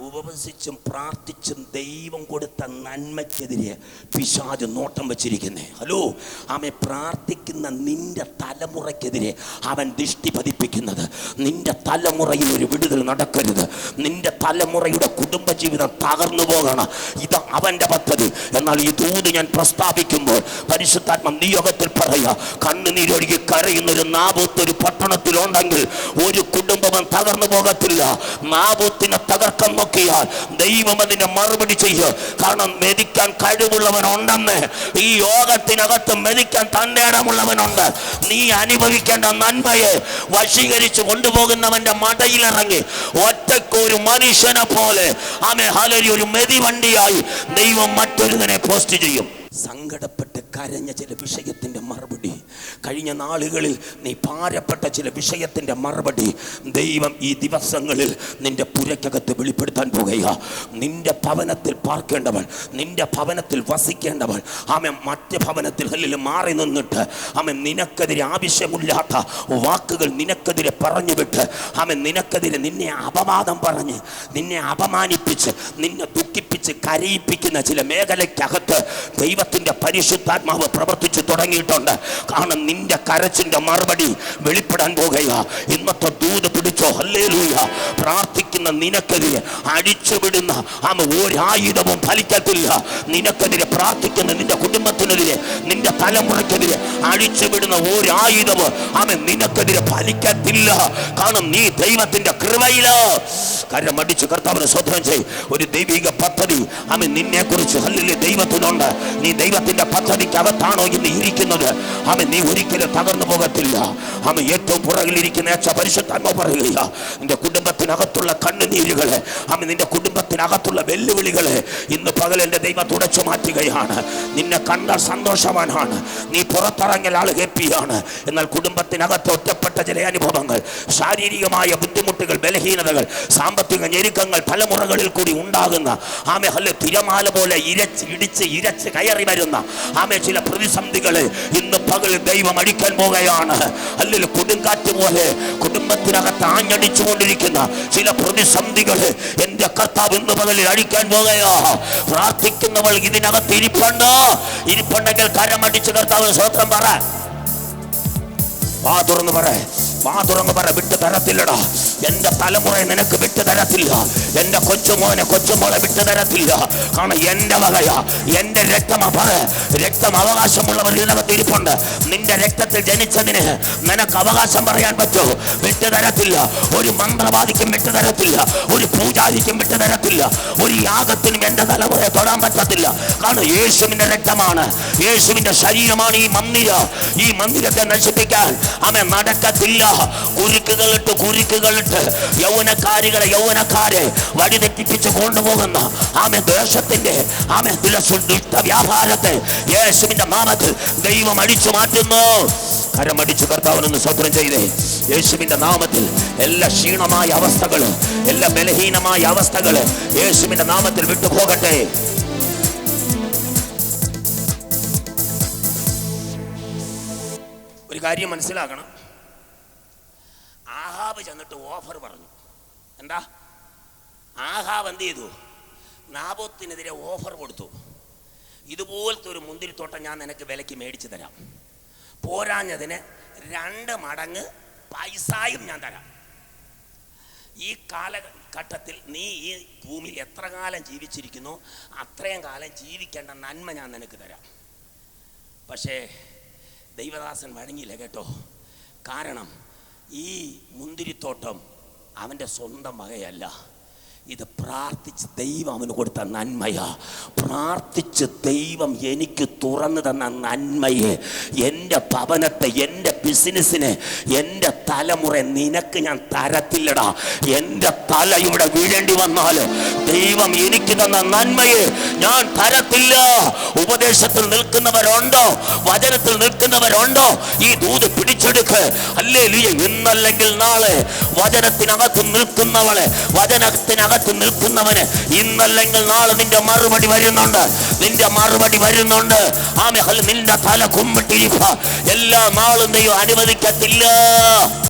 ഉപവസിച്ചും പ്രാർത്ഥിച്ചും ദൈവം കൊടുത്ത നന്മയ്ക്കെതിരെ പിശാച് നോട്ടം വെച്ചിരിക്കുന്നേ. ഹലോ, ആമേ, പ്രാർത്ഥിക്കുന്ന നിന്റെ തലമുറയ്ക്കെതിരെ അവൻ ദൃഷ്ടി പതിപ്പിക്കുന്നത്. നിന്റെ തലമുറയിൽ ഒരു വിടുതൽ നടക്കരുത്, നിന്റെ തലമുറയുടെ കുടുംബജീവിതം തകർന്നു പോകണം, ഇത് അവൻ്റെ പദ്ധതി. എന്നാൽ ഈ ദൂത് ഞാൻ പ്രസ്താവിക്കുമ്പോൾ പരിശുദ്ധാത്മ നിയോഗത്തിൽ പറയുക, കണ്ണുനീരൊഴുകി കരയുന്നൊരു നാബോത്ത് ഒരു പട്ടണത്തിലുണ്ടെങ്കിൽ ഒരു കുടുംബം തകർന്നു പോകത്തില്ല. നാബോത്തിനെ തകർക്കാൻ നോക്കിയാൽ ദൈവം അതിന്റെ മറുപടി ചെയ്യും. കാരണം മെതിക്കാൻ കഴിവുള്ളവനുണ്ടെന്ന്, ഈ യോഗത്തിനകത്ത് മെതിക്കാൻ തന്റെ ഇടമുള്ളവനുണ്ട്. നീ അനുഭവിക്കേണ്ട നന്മയെ വശീകരിച്ച് കൊണ്ടുപോകുന്നവന്റെ മടയിലിറങ്ങി ഒറ്റക്കൊരു മനുഷ്യനെ പോലെ ഒരു മെതിവണ്ടിയായി ദൈവം മറ്റൊരുതിനെ പോസ്റ്റ് ചെയ്യും. സങ്കടപ്പെട്ട് കരഞ്ഞ ചില വിഷയത്തിൻ്റെ മറുപടി, കഴിഞ്ഞ നാളുകളിൽ നീ ഭാരപ്പെട്ട ചില വിഷയത്തിൻ്റെ മറുപടി ദൈവം ഈ ദിവസങ്ങളിൽ നിന്റെ പുരക്കകത്ത് വെളിപ്പെടുത്താൻ പോകുക. നിന്റെ ഭവനത്തിൽ പാർക്കേണ്ടവൾ, നിന്റെ ഭവനത്തിൽ വസിക്കേണ്ടവൾ മറ്റ് ഭവനത്തിൽ മാറി നിന്നിട്ട് നിനക്കെതിരെ ആവശ്യമില്ലാത്ത വാക്കുകൾ നിനക്കെതിരെ പറഞ്ഞു വിട്ട് നിനക്കെതിരെ നിന്നെ അപവാദം പറഞ്ഞ് നിന്നെ അപമാനിപ്പിച്ച് നിന്നെ ദുഃഖിപ്പിച്ച് കരയിപ്പിക്കുന്ന ചില മേഖലയ്ക്കകത്ത് ദൈവത്തിന്റെ പരിശുദ്ധാത്മാവ് പ്രവർത്തിച്ചു തുടങ്ങിയിട്ടുണ്ട്. കാരണം നിന്റെ കരച്ചിന്റെ മറുപടി വെളിപ്പെടാൻ പോകുക. ഇന്നത്തെ ദൂത് പിടിച്ചോ. ഹല്ലേലൂയ. പ്രാർത്ഥിക്കുന്ന നിനക്കെതിരെ അടിച്ചുവിടുന്ന ഒരായുധവും ഫലിക്കത്തില്ല. നിനക്കെതിരെ പ്രാർത്ഥിക്കുന്ന നിന്റെ കുടുംബത്തിനെതിരെ, നിന്റെ തലമുറയ്ക്കെതിരെ അടിച്ചുവിടുന്ന ഒരായുധവും നിനക്കെതിരെ ഫലിക്കത്തില്ല. കാരണം നീ ദൈവത്തിന്റെ കൃപയിലോ. കരമടിച്ച് കർത്താവിനെ സ്വന്തം ചെയ്. ഒരു ദൈവിക പദ്ധതി നിന്നെ കുറിച്ച് ദൈവത്തിനുണ്ട്. നീ ദൈവത്തിന്റെ പദ്ധതിക്കകത്താണോ ഇന്ന് ഇരിക്കുന്നത്? നീ ഒരിക്കലും തകർന്നു പോകത്തില്ല. ഏറ്റവും പുറകിലിരിക്കുന്ന പരിശുദ്ധാത്മാവ് പറയുക, നിന്റെ കുടുംബത്തിനകത്തുള്ള കണ്ണുനീരുകളെ, നിന്റെ കുടുംബത്തിനകത്തുള്ള വെല്ലുവിളികളെ ഇന്ന് പകൽ എൻ്റെ ദൈവം തുടച്ചു മാറ്റുകയാണ്. നിന്നെ കണ്ടാൽ സന്തോഷവാനാണ്, നീ പുറത്തിറങ്ങിയ ആൾ ഹാപ്പിയാണ്. എന്നാൽ കുടുംബത്തിനകത്ത് ഒറ്റപ്പെട്ട ചില അനുഭവങ്ങൾ, ശാരീരികമായ ബുദ്ധിമുട്ടുകൾ, ബലഹീനതകൾ, സാമ്പത്തിക ഞെരുക്കങ്ങൾ തലമുറകളിൽ കൂടി ഉണ്ടാകുന്ന തിരമാല പോലെ ഇരച്ച് കയറി വരുന്ന ചില പ്രതിസന്ധികളെ ഇന്ന് പകൽ ദൈവം അടിക്കാൻ പോകുകയാണ്. അല്ലെങ്കിൽ കൊടുങ്കാറ്റ് പോലെ കുടുംബത്തിനകത്ത് ആഞ്ഞടിച്ചുകൊണ്ടിരിക്കുന്ന ചില പ്രതിസന്ധികളെ എന്റെ കർത്താവ് ഇന്ന് പകലിൽ അടിക്കാൻ പോകുകയാ. പ്രാർത്ഥിക്കുന്നവൾ ഇതിനകത്ത് ഇരിപ്പുണ്ടെങ്കിൽ കരമടിച്ച് കർത്താവ് സ്വത്രം പറ. വാ തുറന്ന് പറ, വാ തുറന്ന് പറ. വിട്ടു തരത്തില്ലടാ, എന്റെ തലമുറയെ നിനക്ക് വിട്ടു തരത്തില്ല. എന്റെ കൊച്ചുമോനെ കൊച്ചുമോളെ വിട്ടു തരത്തില്ല. കാരണം എന്റെ വകയാ, എന്റെ രക്തമാ. പറ, രക്തം അവകാശമുള്ളവർ ഇതിനകത്ത് ഇരിപ്പുണ്ട്. നിന്റെ രക്തത്തിൽ ജനിച്ചതിന് നിനക്ക് അവകാശം പറയാൻ പറ്റൂ? വിട്ടു തരത്തില്ല. ഒരു മന്ത്രവാദിക്കും വിട്ടു തരത്തില്ല, ഒരു പൂജാരിക്കും വിട്ടു തരത്തില്ല, ഒരു യാഗത്തിനും എന്റെ തലമുറയെ തൊടാൻ പറ്റത്തില്ല. കാരണം യേശുവിന്റെ രക്തമാണ്, യേശുവിന്റെ ശരീരമാണ് ഈ മന്ദിരം. ഈ മന്ദിരത്തെ നശിപ്പിക്കാൻ നടക്കത്തില്ല. കുരുക്കുകളിട്ട് യൗവനക്കാരെ വഴിതെറ്റിപ്പിച്ച് കൊണ്ടുപോകുന്ന ദേശത്തിന്റെ വ്യാപാരത്തെ യേശുവിന്റെ നാമത്തിൽ ദൈവം അടിച്ചു മാറ്റുന്നു. കരമടിച്ചു കർത്താവിനൊന്ന് സ്വപ്നം ചെയ്തേ. യേശുവിന്റെ നാമത്തിൽ എല്ലാ ക്ഷീണമായ അവസ്ഥകള്, എല്ലാ ബലഹീനമായ അവസ്ഥകള് യേശുവിന്റെ നാമത്തിൽ വിട്ടുപോകട്ടെ. ഒരു കാര്യം മനസ്സിലാക്കണം. ആഹാബ് ചെന്നിട്ട് ഓഫർ പറഞ്ഞു. എന്താ? ആഹാബ് എന്ത് ചെയ്തു? നാബോത്തിനെതിരെ ഓഫർ കൊടുത്തു. ഇതുപോലത്തെ ഒരു മുന്തിരിത്തോട്ടം ഞാൻ നിനക്ക് വിലയ്ക്ക് മേടിച്ചു തരാം, പോരാഞ്ഞതിന് 2 മടങ്ങ് പൈസയും ഞാൻ തരാം. ഈ കാലഘട്ടത്തിൽ നീ ഈ ഭൂമിയിൽ എത്ര കാലം ജീവിച്ചിരിക്കുന്നു അത്രയും കാലം ജീവിക്കേണ്ട നന്മ ഞാൻ നിനക്ക് തരാം. പക്ഷേ ദൈവദാസൻ വഴങ്ങിയില്ല കേട്ടോ. കാരണം ഈ മുന്തിരിത്തോട്ടം അവൻ്റെ സ്വന്തം വകയല്ല. ഇത് പ്രാർത്ഥിച്ച് ദൈവം അവന് കൊടുത്ത നന്മയാ. പ്രാർത്ഥിച്ച് ദൈവം എനിക്ക് തുറന്നു തന്ന നന്മയെ, എൻ്റെ ഭവനത്തെ, എൻ്റെ ബിസിനസ്സിനെ, എൻ്റെ തലമുറ നിനക്ക് ഞാൻ തരത്തില്ലടാ. എൻ്റെ തല ഇവിടെ വീഴേണ്ടി വന്നാൽ ദൈവം എനിക്ക് തന്ന നന്മയെ ഞാൻ തരത്തില്ല. ഉപദേശത്തിൽ നിൽക്കുന്നവരുണ്ടോ? വചനത്തിൽ നിൽക്കുന്നവരുണ്ടോ? ഈ ദൂത് പിടിച്ചെടുക്ക്. ഹല്ലേലൂയ. ഇന്നല്ലെങ്കിൽ നാളെ വചനത്തിനകത്ത് നിൽക്കുന്നവളെ, വചനത്തിനകത്ത് നിൽക്കുന്നവന് ഇന്നല്ലെങ്കിൽ നാളെ നിന്റെ മറുപടി വരുന്നുണ്ട്, നിന്റെ മറുപടി വരുന്നുണ്ട്. നിന്റെ തല കുമ്പിട്ടിരിപ്പ എല്ലാ നാളും ദൈവം അനുവദിക്കത്തില്ല.